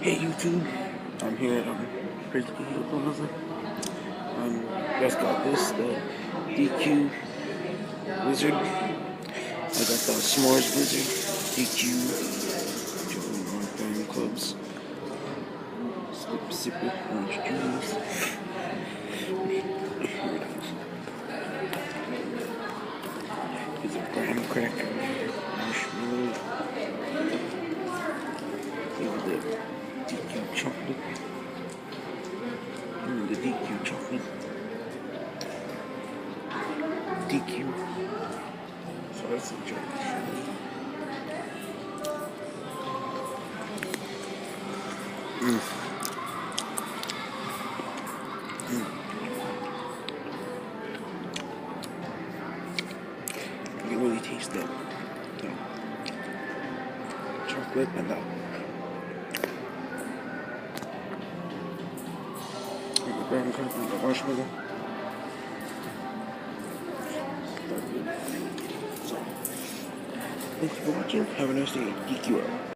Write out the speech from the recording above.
Hey YouTube, I'm here at Crazy Hill Plaza. Just got this, the DQ Wizard. I got the S'mores Wizard, DQ, Joe Clubs, Sipper, Orange Juice. Here's a graham cracker, marshmallow. Here's the DQ chocolate. The DQ chocolate. DQ. So that's some chocolate. You can really taste the chocolate and the graham cracker and the marshmallow. So, thank you for watching. Have a nice day. DQ out.